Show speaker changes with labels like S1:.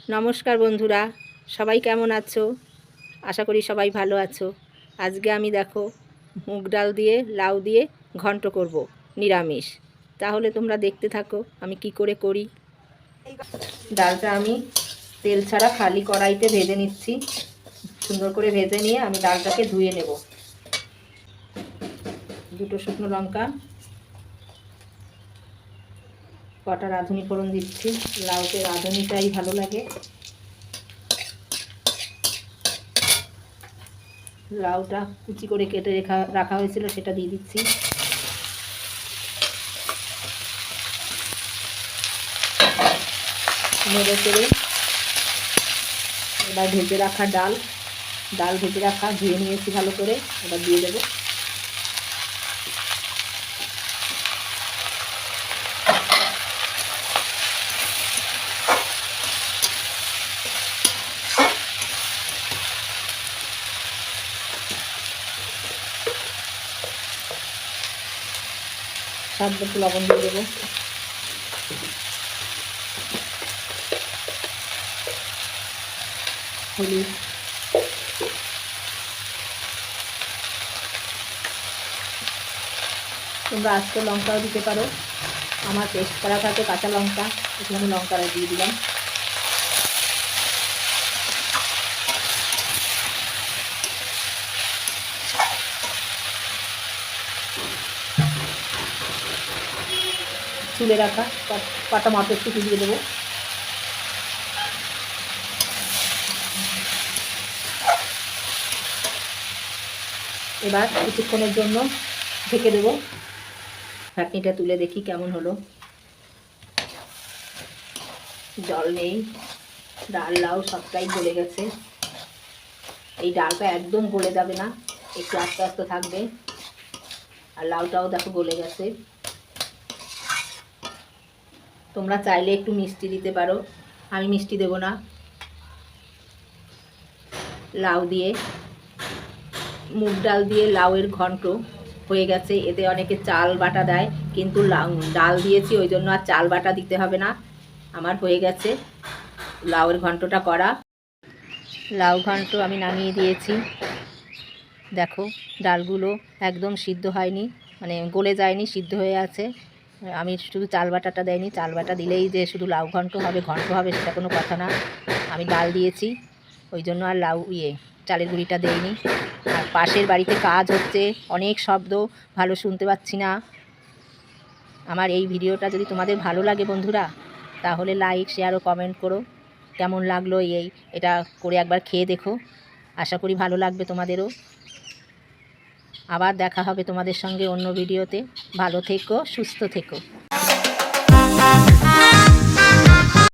S1: নমস্কার বন্ধুরা, সবাই কেমন আছো? আশা করি সবাই ভালো আছো। আজকে আমি দেখো মুগ ডাল দিয়ে লাউ দিয়ে ঘন্ট করব নিরামিষ। তাহলে তোমরা দেখতে থাকো আমি কি করে করি। ডালটা আমি তেল ছাড়া খালি কড়াইতে ভেজে নিচ্ছি। সুন্দর করে ভেজে নিয়ে আমি ডালটাকে ধুয়ে নেব। দুটো শুকনো লঙ্কা, কটা রাঁধুনি ফোড়ন দিচ্ছি। লাউতে রাঁধুনিটাই ভালো লাগে। লাউটা কুচি করে কেটে রাখা হয়েছিল, সেটা দিয়ে দিচ্ছি। নেড়ে চেড়ে এবার ভেজে রাখা ডাল ভেজে রাখা ধুয়ে নিয়েছি ভালো করে, এবার দিয়ে দেবো। স্বাদ মতো লবণ দিয়ে দেবো। হলুদ, তোমরা আস্ত লঙ্কাও দিতে পারো, আমার পেস্ট করা থাকে কাঁচা লঙ্কা, এখানে লঙ্কাটা দিয়ে দিলাম। চুলে রাখা কটা মটরশুঁটি দিয়ে দেবো। এবার কিছুক্ষণের জন্য ঢেকে দেবো। ঘাটনিটা তুলে দেখি কেমন হলো। জল নেই, ডাল লাউ সবটাই গলে গেছে। এই ডালটা একদম গলে যাবে না, একটু আস্তে আস্তে থাকবে। আর লাউটাও দেখো গলে গেছে। তোমরা চাইলে একটু মিষ্টি দিতে পারো, আমি মিষ্টি দেব না। লাউ দিয়ে মুগ ডাল দিয়ে লাউয়ের ঘন্ট হয়ে গেছে। এতে অনেকে চাল বাটা দেয়, কিন্তু ডাল দিয়েছি ওই জন্য আর চাল বাটা দিতে হবে না। আমার হয়ে গেছে লাউয়ের ঘন্টটা করা। লাউ ঘন্ট আমি নামিয়ে দিয়েছি। দেখো ডালগুলো একদম সিদ্ধ হয়নি, মানে গলে যায়নি, সিদ্ধ হয়ে আছে। আমি শুধু চাল বাটাটা দেয়নি, চাল বাটা দিলেই যে শুধু লাউ ঘন্ট হবে সেটা কোনো কথা না। আমি ডাল দিয়েছি ওই জন্য আর চালের গুঁড়িটা দেইনি। আর পাশের বাড়িতে কাজ হচ্ছে, অনেক শব্দ, ভালো শুনতে পাচ্ছি না। আমার এই ভিডিওটা যদি তোমাদের ভালো লাগে বন্ধুরা, তাহলে লাইক শেয়ার ও কমেন্ট করো। কেমন লাগলো এটা করে একবার খেয়ে দেখো, আশা করি ভালো লাগবে তোমাদেরও। আবার দেখা হবে তোমাদের সঙ্গে অন্য ভিডিওতে। ভালো থেকো, সুস্থ থেকো।